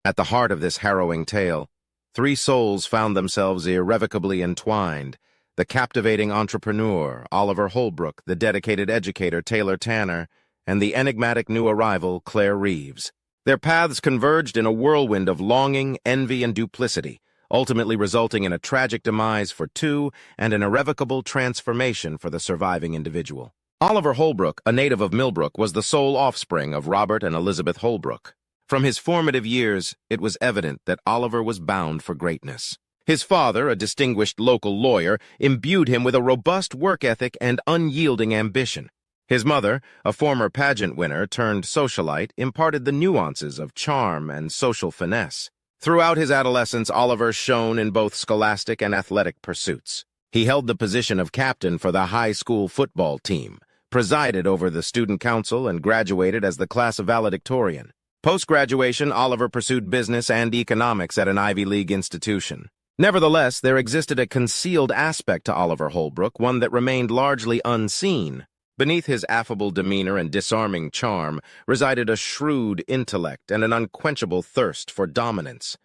At the heart of this harrowing tale, three souls found themselves irrevocably entwined: the captivating entrepreneur, Oliver Holbrook, the dedicated educator, Taylor Tanner, and the enigmatic new arrival, Claire Reeves. Their paths converged in a whirlwind of longing, envy, and duplicity, ultimately resulting in a tragic demise for two and an irrevocable transformation for the surviving individual. Oliver Holbrook, a native of Millbrook, was the sole offspring of Robert and Elizabeth Holbrook. From his formative years, it was evident that Oliver was bound for greatness. His father, a distinguished local lawyer, imbued him with a robust work ethic and unyielding ambition. His mother, a former pageant winner turned socialite, imparted the nuances of charm and social finesse. Throughout his adolescence, Oliver shone in both scholastic and athletic pursuits. He held the position of captain for the high school football team, presided over the student council, and graduated as the class of valedictorian. Post-graduation, Oliver pursued business and economics at an Ivy League institution. Nevertheless, there existed a concealed aspect to Oliver Holbrook, one that remained largely unseen. Beneath his affable demeanor and disarming charm resided a shrewd intellect and an unquenchable thirst for dominance.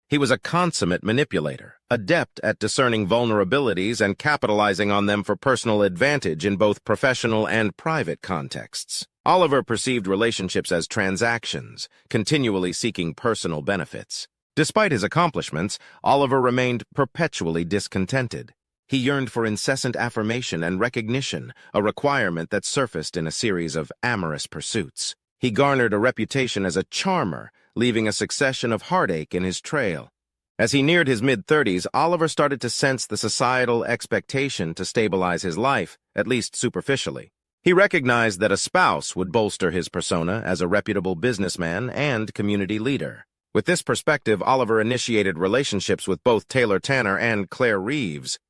He was a consummate manipulator, adept at discerning vulnerabilities and capitalizing on them for personal advantage in both professional and private contexts. Oliver perceived relationships as transactions, continually seeking personal benefits. Despite his accomplishments, Oliver remained perpetually discontented. He yearned for incessant affirmation and recognition, a requirement that surfaced in a series of amorous pursuits. He garnered a reputation as a charmer, leaving a succession of heartache in his trail. As he neared his mid-30s, Oliver started to sense the societal expectation to stabilize his life, at least superficially. He recognized that a spouse would bolster his persona as a reputable businessman and community leader. With this perspective, Oliver initiated relationships with both Taylor Tanner and Claire Reeves.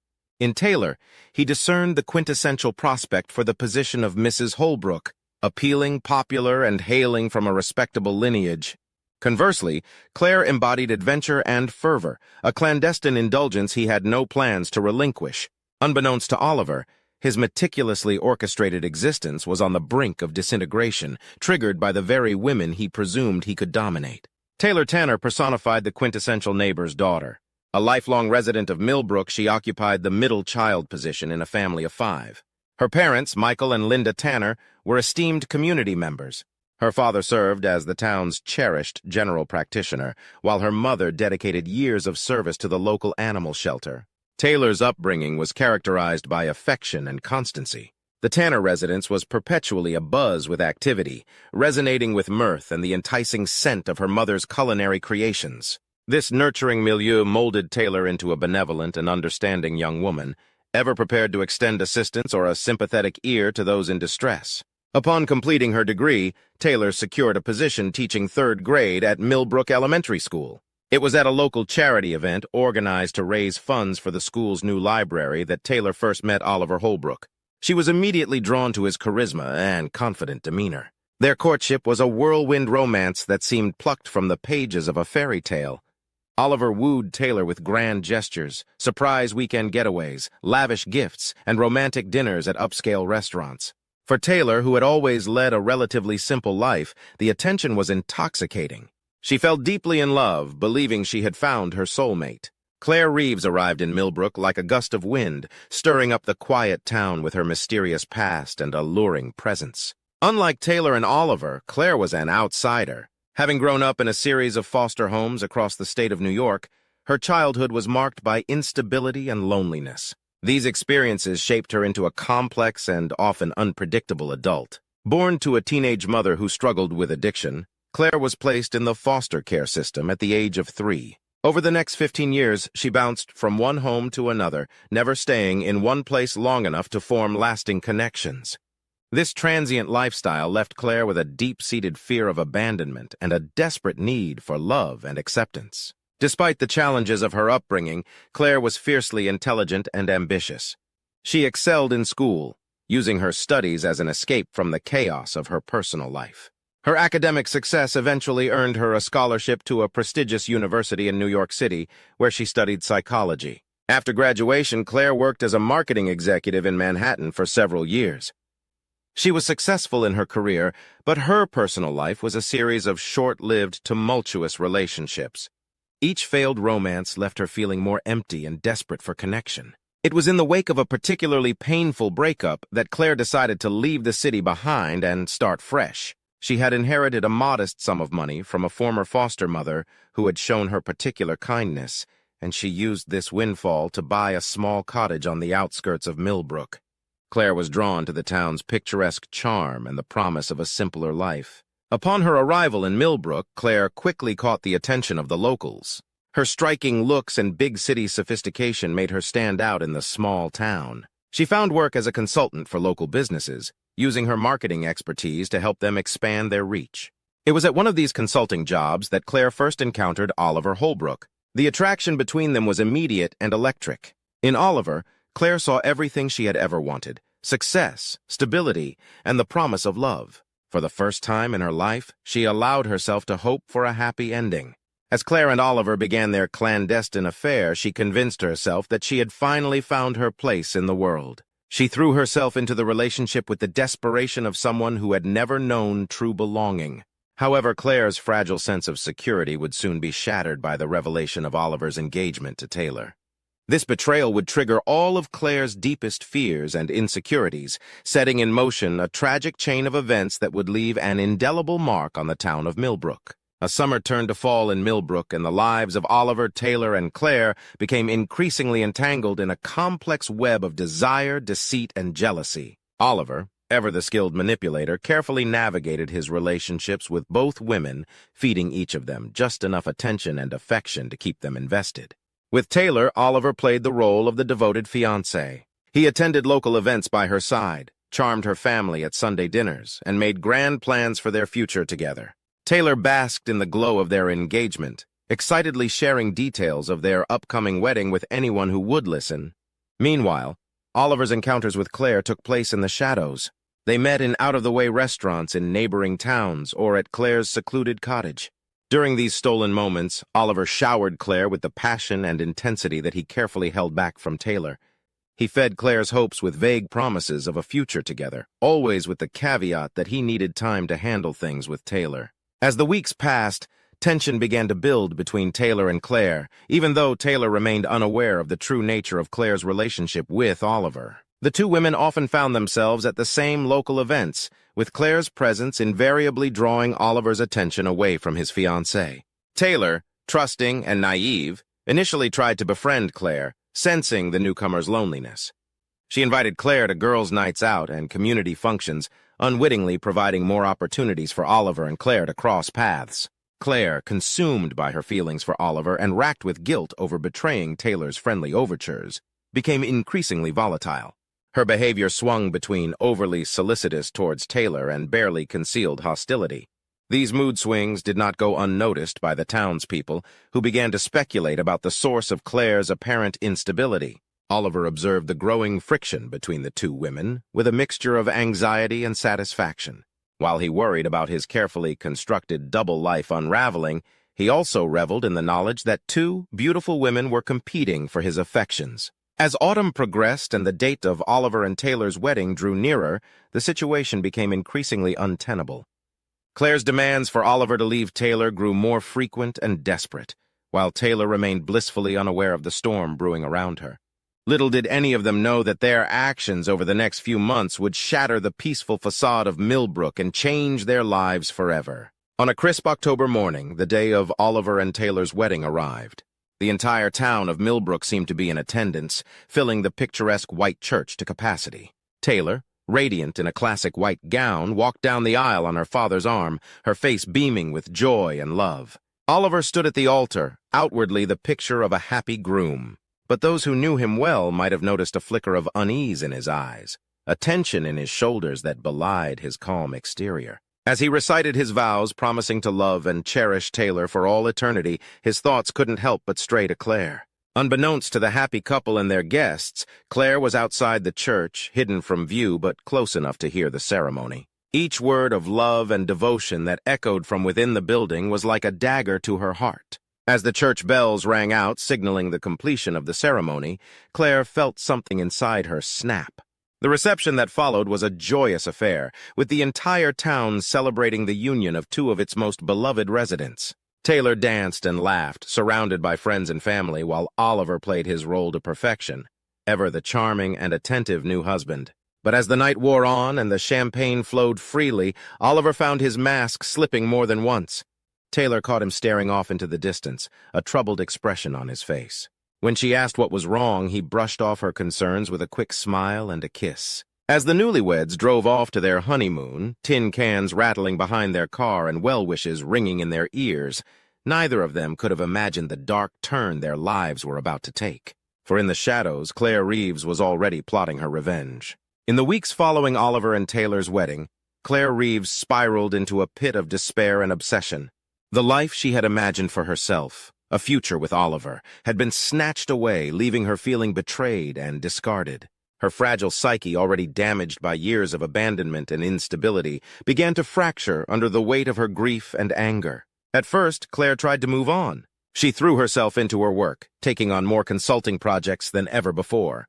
In Taylor, he discerned the quintessential prospect for the position of Mrs. Holbrook, appealing, popular, and hailing from a respectable lineage. Conversely, Claire embodied adventure and fervor, a clandestine indulgence he had no plans to relinquish. Unbeknownst to Oliver, his meticulously orchestrated existence was on the brink of disintegration, triggered by the very women he presumed he could dominate. Taylor Tanner personified the quintessential neighbor's daughter. A lifelong resident of Millbrook, she occupied the middle child position in a family of 5. Her parents, Michael and Linda Tanner, were esteemed community members. Her father served as the town's cherished general practitioner, while her mother dedicated years of service to the local animal shelter. Taylor's upbringing was characterized by affection and constancy. The Tanner residence was perpetually abuzz with activity, resonating with mirth and the enticing scent of her mother's culinary creations. This nurturing milieu molded Taylor into a benevolent and understanding young woman, ever prepared to extend assistance or a sympathetic ear to those in distress. Upon completing her degree, Taylor secured a position teaching 3rd grade at Millbrook Elementary School. It was at a local charity event organized to raise funds for the school's new library that Taylor first met Oliver Holbrook. She was immediately drawn to his charisma and confident demeanor. Their courtship was a whirlwind romance that seemed plucked from the pages of a fairy tale. Oliver wooed Taylor with grand gestures, surprise weekend getaways, lavish gifts, and romantic dinners at upscale restaurants. For Taylor, who had always led a relatively simple life, the attention was intoxicating. She fell deeply in love, believing she had found her soulmate. Claire Reeves arrived in Millbrook like a gust of wind, stirring up the quiet town with her mysterious past and alluring presence. Unlike Taylor and Oliver, Claire was an outsider. Having grown up in a series of foster homes across the state of New York, her childhood was marked by instability and loneliness. These experiences shaped her into a complex and often unpredictable adult. Born to a teenage mother who struggled with addiction, Claire was placed in the foster care system at the age of 3. Over the next 15 years, she bounced from one home to another, never staying in one place long enough to form lasting connections. This transient lifestyle left Claire with a deep-seated fear of abandonment and a desperate need for love and acceptance. Despite the challenges of her upbringing, Claire was fiercely intelligent and ambitious. She excelled in school, using her studies as an escape from the chaos of her personal life. Her academic success eventually earned her a scholarship to a prestigious university in New York City, where she studied psychology. After graduation, Claire worked as a marketing executive in Manhattan for several years. She was successful in her career, but her personal life was a series of short-lived, tumultuous relationships. Each failed romance left her feeling more empty and desperate for connection. It was in the wake of a particularly painful breakup that Claire decided to leave the city behind and start fresh. She had inherited a modest sum of money from a former foster mother who had shown her particular kindness, and she used this windfall to buy a small cottage on the outskirts of Millbrook. Claire was drawn to the town's picturesque charm and the promise of a simpler life. Upon her arrival in Millbrook, Claire quickly caught the attention of the locals. Her striking looks and big city sophistication made her stand out in the small town. She found work as a consultant for local businesses, using her marketing expertise to help them expand their reach. It was at one of these consulting jobs that Claire first encountered Oliver Holbrook. The attraction between them was immediate and electric. In Oliver, Claire saw everything she had ever wanted: success, stability, and the promise of love. For the first time in her life, she allowed herself to hope for a happy ending. As Claire and Oliver began their clandestine affair, she convinced herself that she had finally found her place in the world. She threw herself into the relationship with the desperation of someone who had never known true belonging. However, Claire's fragile sense of security would soon be shattered by the revelation of Oliver's engagement to Taylor. This betrayal would trigger all of Claire's deepest fears and insecurities, setting in motion a tragic chain of events that would leave an indelible mark on the town of Millbrook. A summer turned to fall in Millbrook, and the lives of Oliver, Taylor, and Claire became increasingly entangled in a complex web of desire, deceit, and jealousy. Oliver, ever the skilled manipulator, carefully navigated his relationships with both women, feeding each of them just enough attention and affection to keep them invested. With Taylor, Oliver played the role of the devoted fiancé. He attended local events by her side, charmed her family at Sunday dinners, and made grand plans for their future together. Taylor basked in the glow of their engagement, excitedly sharing details of their upcoming wedding with anyone who would listen. Meanwhile, Oliver's encounters with Claire took place in the shadows. They met in out-of-the-way restaurants in neighboring towns or at Claire's secluded cottage. During these stolen moments, Oliver showered Claire with the passion and intensity that he carefully held back from Taylor. He fed Claire's hopes with vague promises of a future together, always with the caveat that he needed time to handle things with Taylor. As the weeks passed, tension began to build between Taylor and Claire, even though Taylor remained unaware of the true nature of Claire's relationship with Oliver. The two women often found themselves at the same local events, with Claire's presence invariably drawing Oliver's attention away from his fiancée. Taylor, trusting and naive, initially tried to befriend Claire, sensing the newcomer's loneliness. She invited Claire to girls' nights out and community functions, unwittingly providing more opportunities for Oliver and Claire to cross paths. Claire, consumed by her feelings for Oliver and racked with guilt over betraying Taylor's friendly overtures, became increasingly volatile. Her behavior swung between overly solicitous towards Taylor and barely concealed hostility. These mood swings did not go unnoticed by the townspeople, who began to speculate about the source of Claire's apparent instability. Oliver observed the growing friction between the two women with a mixture of anxiety and satisfaction. While he worried about his carefully constructed double life unraveling, he also reveled in the knowledge that two beautiful women were competing for his affections. As autumn progressed and the date of Oliver and Taylor's wedding drew nearer, the situation became increasingly untenable. Claire's demands for Oliver to leave Taylor grew more frequent and desperate, while Taylor remained blissfully unaware of the storm brewing around her. Little did any of them know that their actions over the next few months would shatter the peaceful facade of Millbrook and change their lives forever. On a crisp October morning, the day of Oliver and Taylor's wedding arrived. The entire town of Millbrook seemed to be in attendance, filling the picturesque white church to capacity. Taylor, radiant in a classic white gown, walked down the aisle on her father's arm, her face beaming with joy and love. Oliver stood at the altar, outwardly the picture of a happy groom. But those who knew him well might have noticed a flicker of unease in his eyes, a tension in his shoulders that belied his calm exterior. As he recited his vows, promising to love and cherish Taylor for all eternity, his thoughts couldn't help but stray to Claire. Unbeknownst to the happy couple and their guests, Claire was outside the church, hidden from view but close enough to hear the ceremony. Each word of love and devotion that echoed from within the building was like a dagger to her heart. As the church bells rang out, signaling the completion of the ceremony, Claire felt something inside her snap. The reception that followed was a joyous affair, with the entire town celebrating the union of two of its most beloved residents. Taylor danced and laughed, surrounded by friends and family, while Oliver played his role to perfection, ever the charming and attentive new husband. But as the night wore on and the champagne flowed freely, Oliver found his mask slipping more than once. Taylor caught him staring off into the distance, a troubled expression on his face. When she asked what was wrong, he brushed off her concerns with a quick smile and a kiss. As the newlyweds drove off to their honeymoon, tin cans rattling behind their car and well-wishes ringing in their ears, neither of them could have imagined the dark turn their lives were about to take. For in the shadows, Claire Reeves was already plotting her revenge. In the weeks following Oliver and Taylor's wedding, Claire Reeves spiraled into a pit of despair and obsession. The life she had imagined for herself, a future with Oliver, had been snatched away, leaving her feeling betrayed and discarded. Her fragile psyche, already damaged by years of abandonment and instability, began to fracture under the weight of her grief and anger. At first, Claire tried to move on. She threw herself into her work, taking on more consulting projects than ever before.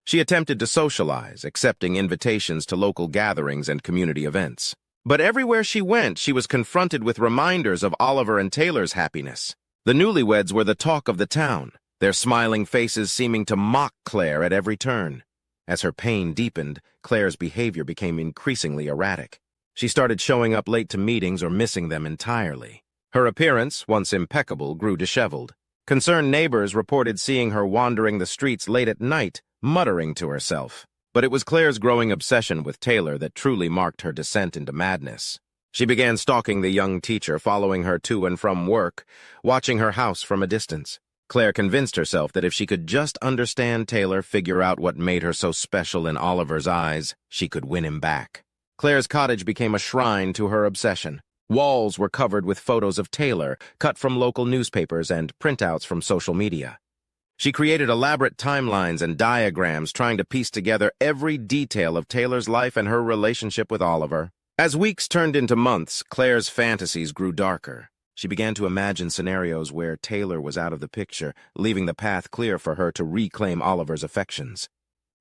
She attempted to socialize, accepting invitations to local gatherings and community events. But everywhere she went, she was confronted with reminders of Oliver and Taylor's happiness. The newlyweds were the talk of the town, their smiling faces seeming to mock Claire at every turn. As her pain deepened, Claire's behavior became increasingly erratic. She started showing up late to meetings or missing them entirely. Her appearance, once impeccable, grew disheveled. Concerned neighbors reported seeing her wandering the streets late at night, muttering to herself. But it was Claire's growing obsession with Taylor that truly marked her descent into madness. She began stalking the young teacher, following her to and from work, watching her house from a distance. Claire convinced herself that if she could just understand Taylor, figure out what made her so special in Oliver's eyes, she could win him back. Claire's cottage became a shrine to her obsession. Walls were covered with photos of Taylor, cut from local newspapers and printouts from social media. She created elaborate timelines and diagrams, trying to piece together every detail of Taylor's life and her relationship with Oliver. As weeks turned into months, Claire's fantasies grew darker. She began to imagine scenarios where Taylor was out of the picture, leaving the path clear for her to reclaim Oliver's affections.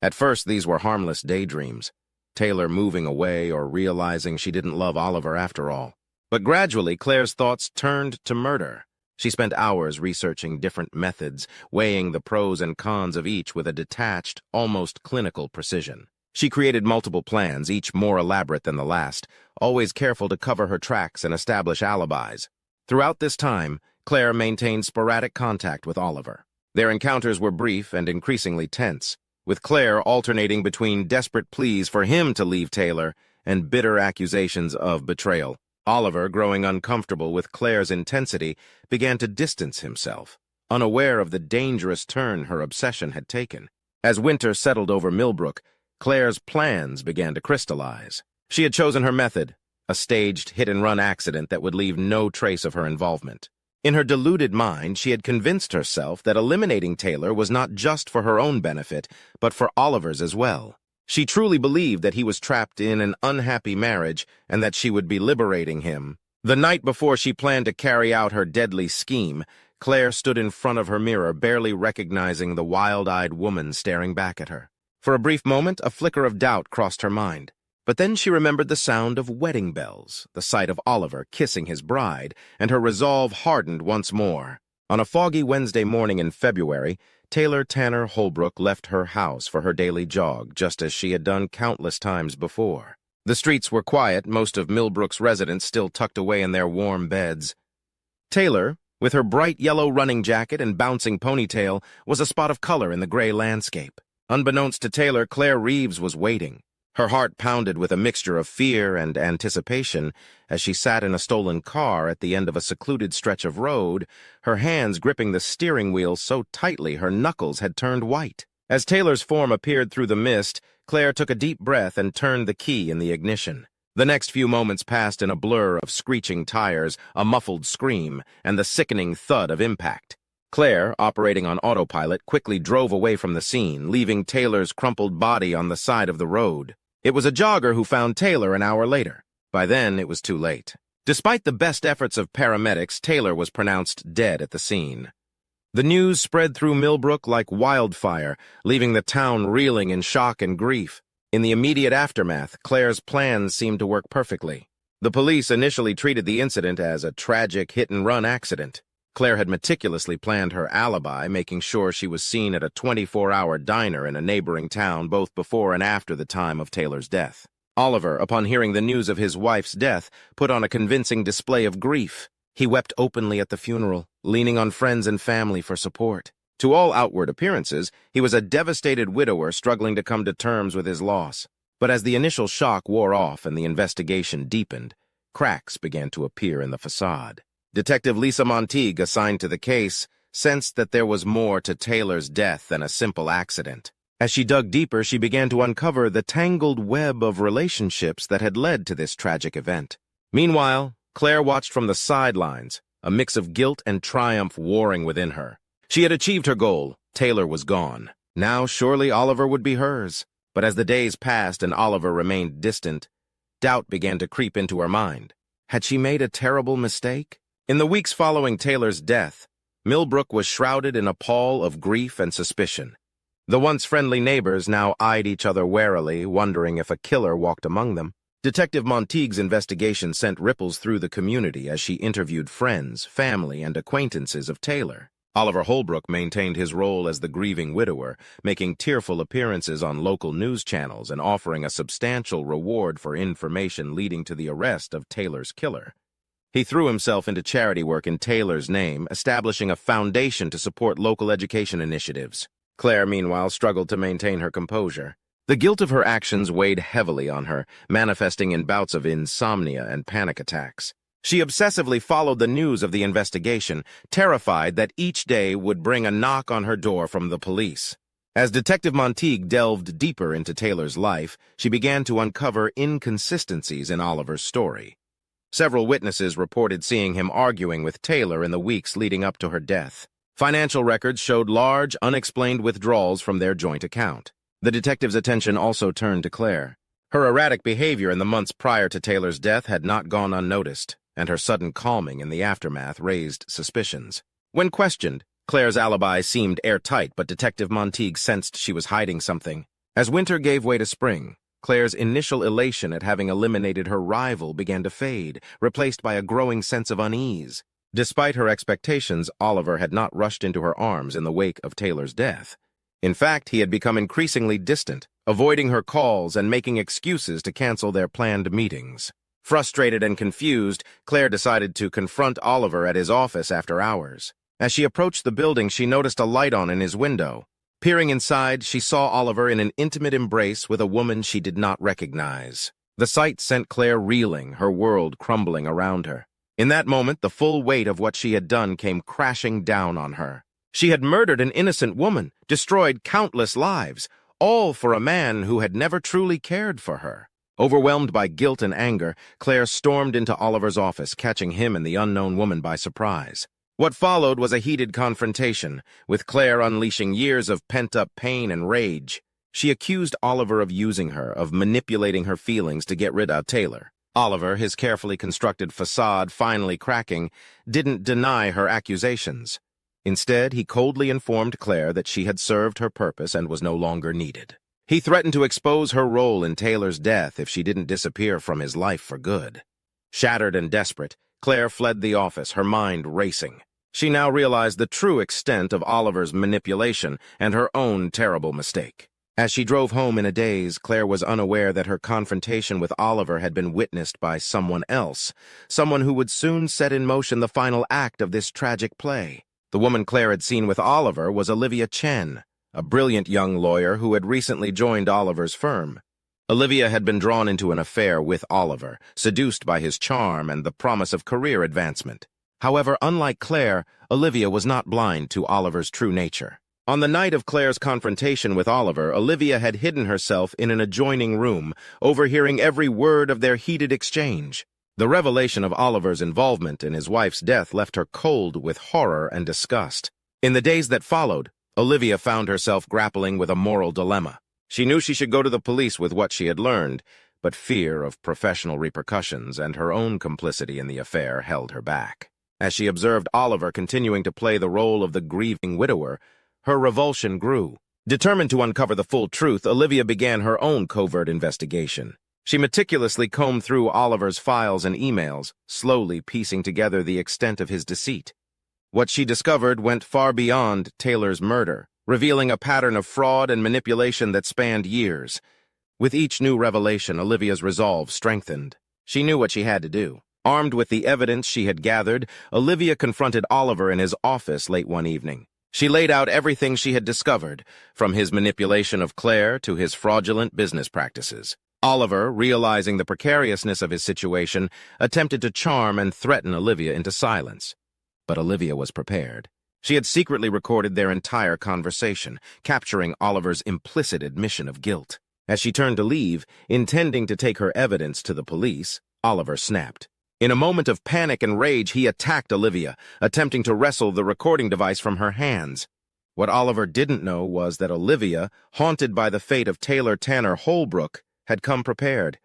At first, these were harmless daydreams, Taylor moving away or realizing she didn't love Oliver after all. But gradually, Claire's thoughts turned to murder. She spent hours researching different methods, weighing the pros and cons of each with a detached, almost clinical precision. She created multiple plans, each more elaborate than the last, always careful to cover her tracks and establish alibis. Throughout this time, Claire maintained sporadic contact with Oliver. Their encounters were brief and increasingly tense, with Claire alternating between desperate pleas for him to leave Taylor and bitter accusations of betrayal. Oliver, growing uncomfortable with Claire's intensity, began to distance himself, unaware of the dangerous turn her obsession had taken. As winter settled over Millbrook, Claire's plans began to crystallize. She had chosen her method, a staged hit-and-run accident that would leave no trace of her involvement. In her deluded mind, she had convinced herself that eliminating Taylor was not just for her own benefit, but for Oliver's as well. She truly believed that he was trapped in an unhappy marriage and that she would be liberating him. The night before she planned to carry out her deadly scheme, Claire stood in front of her mirror, barely recognizing the wild-eyed woman staring back at her. For a brief moment, a flicker of doubt crossed her mind. But then she remembered the sound of wedding bells, the sight of Oliver kissing his bride, and her resolve hardened once more. On a foggy Wednesday morning in February, Taylor Tanner Holbrook left her house for her daily jog, just as she had done countless times before. The streets were quiet, most of Millbrook's residents still tucked away in their warm beds. Taylor, with her bright yellow running jacket and bouncing ponytail, was a spot of color in the gray landscape. Unbeknownst to Taylor, Claire Reeves was waiting. Her heart pounded with a mixture of fear and anticipation as she sat in a stolen car at the end of a secluded stretch of road, her hands gripping the steering wheel so tightly her knuckles had turned white. As Taylor's form appeared through the mist, Claire took a deep breath and turned the key in the ignition. The next few moments passed in a blur of screeching tires, a muffled scream, and the sickening thud of impact. Claire, operating on autopilot, quickly drove away from the scene, leaving Taylor's crumpled body on the side of the road. It was a jogger who found Taylor an hour later. By then, it was too late. Despite the best efforts of paramedics, Taylor was pronounced dead at the scene. The news spread through Millbrook like wildfire, leaving the town reeling in shock and grief. In the immediate aftermath, Claire's plans seemed to work perfectly. The police initially treated the incident as a tragic hit-and-run accident. Claire had meticulously planned her alibi, making sure she was seen at a 24-hour diner in a neighboring town both before and after the time of Taylor's death. Oliver, upon hearing the news of his wife's death, put on a convincing display of grief. He wept openly at the funeral, leaning on friends and family for support. To all outward appearances, he was a devastated widower struggling to come to terms with his loss. But as the initial shock wore off and the investigation deepened, cracks began to appear in the facade. Detective Lisa Montague, assigned to the case, sensed that there was more to Taylor's death than a simple accident. As she dug deeper, she began to uncover the tangled web of relationships that had led to this tragic event. Meanwhile, Claire watched from the sidelines, a mix of guilt and triumph warring within her. She had achieved her goal. Taylor was gone. Now surely Oliver would be hers. But as the days passed and Oliver remained distant, doubt began to creep into her mind. Had she made a terrible mistake? In the weeks following Taylor's death, Millbrook was shrouded in a pall of grief and suspicion. The once friendly neighbors now eyed each other warily, wondering if a killer walked among them. Detective Montague's investigation sent ripples through the community as she interviewed friends, family, and acquaintances of Taylor. Oliver Holbrook maintained his role as the grieving widower, making tearful appearances on local news channels and offering a substantial reward for information leading to the arrest of Taylor's killer. He threw himself into charity work in Taylor's name, establishing a foundation to support local education initiatives. Claire, meanwhile, struggled to maintain her composure. The guilt of her actions weighed heavily on her, manifesting in bouts of insomnia and panic attacks. She obsessively followed the news of the investigation, terrified that each day would bring a knock on her door from the police. As Detective Montague delved deeper into Taylor's life, she began to uncover inconsistencies in Oliver's story. Several witnesses reported seeing him arguing with Taylor in the weeks leading up to her death. Financial records showed large, unexplained withdrawals from their joint account. The detective's attention also turned to Claire. Her erratic behavior in the months prior to Taylor's death had not gone unnoticed, and her sudden calming in the aftermath raised suspicions. When questioned, Claire's alibi seemed airtight, but Detective Montague sensed she was hiding something. As winter gave way to spring, Claire's initial elation at having eliminated her rival began to fade, replaced by a growing sense of unease. Despite her expectations, Oliver had not rushed into her arms in the wake of Taylor's death. In fact, he had become increasingly distant, avoiding her calls and making excuses to cancel their planned meetings. Frustrated and confused, Claire decided to confront Oliver at his office after hours. As she approached the building, she noticed a light on in his window. Peering inside, she saw Oliver in an intimate embrace with a woman she did not recognize. The sight sent Claire reeling, her world crumbling around her. In that moment, the full weight of what she had done came crashing down on her. She had murdered an innocent woman, destroyed countless lives, all for a man who had never truly cared for her. Overwhelmed by guilt and anger, Claire stormed into Oliver's office, catching him and the unknown woman by surprise. What followed was a heated confrontation, with Claire unleashing years of pent-up pain and rage. She accused Oliver of using her, of manipulating her feelings to get rid of Taylor. Oliver, his carefully constructed facade finally cracking, didn't deny her accusations. Instead, he coldly informed Claire that she had served her purpose and was no longer needed. He threatened to expose her role in Taylor's death if she didn't disappear from his life for good. Shattered and desperate, Claire fled the office, her mind racing. She now realized the true extent of Oliver's manipulation and her own terrible mistake. As she drove home in a daze, Claire was unaware that her confrontation with Oliver had been witnessed by someone else, someone who would soon set in motion the final act of this tragic play. The woman Claire had seen with Oliver was Olivia Chen, a brilliant young lawyer who had recently joined Oliver's firm. Olivia had been drawn into an affair with Oliver, seduced by his charm and the promise of career advancement. However, unlike Claire, Olivia was not blind to Oliver's true nature. On the night of Claire's confrontation with Oliver, Olivia had hidden herself in an adjoining room, overhearing every word of their heated exchange. The revelation of Oliver's involvement in his wife's death left her cold with horror and disgust. In the days that followed, Olivia found herself grappling with a moral dilemma. She knew she should go to the police with what she had learned, but fear of professional repercussions and her own complicity in the affair held her back. As she observed Oliver continuing to play the role of the grieving widower, her revulsion grew. Determined to uncover the full truth, Olivia began her own covert investigation. She meticulously combed through Oliver's files and emails, slowly piecing together the extent of his deceit. What she discovered went far beyond Taylor's murder, revealing a pattern of fraud and manipulation that spanned years. With each new revelation, Olivia's resolve strengthened. She knew what she had to do. Armed with the evidence she had gathered, Olivia confronted Oliver in his office late one evening. She laid out everything she had discovered, from his manipulation of Claire to his fraudulent business practices. Oliver, realizing the precariousness of his situation, attempted to charm and threaten Olivia into silence. But Olivia was prepared. She had secretly recorded their entire conversation, capturing Oliver's implicit admission of guilt. As she turned to leave, intending to take her evidence to the police, Oliver snapped. In a moment of panic and rage, he attacked Olivia, attempting to wrestle the recording device from her hands. What Oliver didn't know was that Olivia, haunted by the fate of Taylor Tanner Holbrook, had come prepared.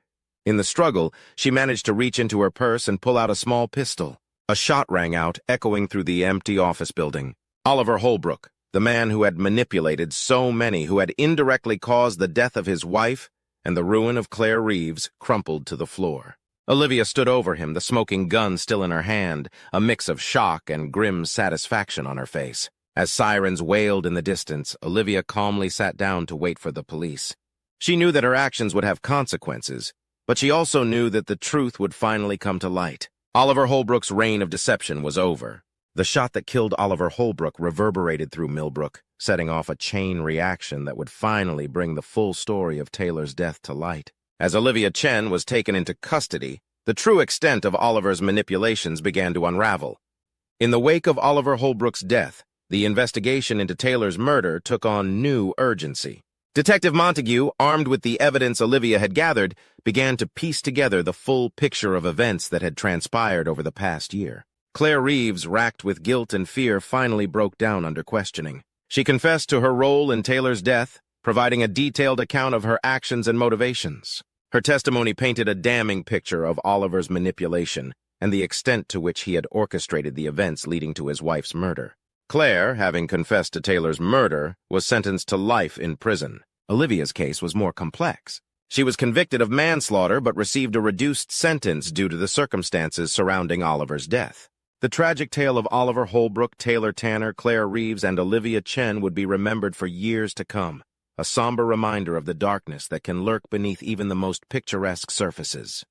In the struggle, she managed to reach into her purse and pull out a small pistol. A shot rang out, echoing through the empty office building. Oliver Holbrook, the man who had manipulated so many, who had indirectly caused the death of his wife and the ruin of Claire Reeves, crumpled to the floor. Olivia stood over him, the smoking gun still in her hand, a mix of shock and grim satisfaction on her face. As sirens wailed in the distance, Olivia calmly sat down to wait for the police. She knew that her actions would have consequences, but she also knew that the truth would finally come to light. Oliver Holbrook's reign of deception was over. The shot that killed Oliver Holbrook reverberated through Millbrook, setting off a chain reaction that would finally bring the full story of Taylor's death to light. As Olivia Chen was taken into custody, the true extent of Oliver's manipulations began to unravel. In the wake of Oliver Holbrook's death, the investigation into Taylor's murder took on new urgency. Detective Montague, armed with the evidence Olivia had gathered, began to piece together the full picture of events that had transpired over the past year. Claire Reeves, racked with guilt and fear, finally broke down under questioning. She confessed to her role in Taylor's death, providing a detailed account of her actions and motivations. Her testimony painted a damning picture of Oliver's manipulation and the extent to which he had orchestrated the events leading to his wife's murder. Claire, having confessed to Taylor's murder, was sentenced to life in prison. Olivia's case was more complex. She was convicted of manslaughter but received a reduced sentence due to the circumstances surrounding Oliver's death. The tragic tale of Oliver Holbrook, Taylor Tanner, Claire Reeves, and Olivia Chen would be remembered for years to come, a somber reminder of the darkness that can lurk beneath even the most picturesque surfaces.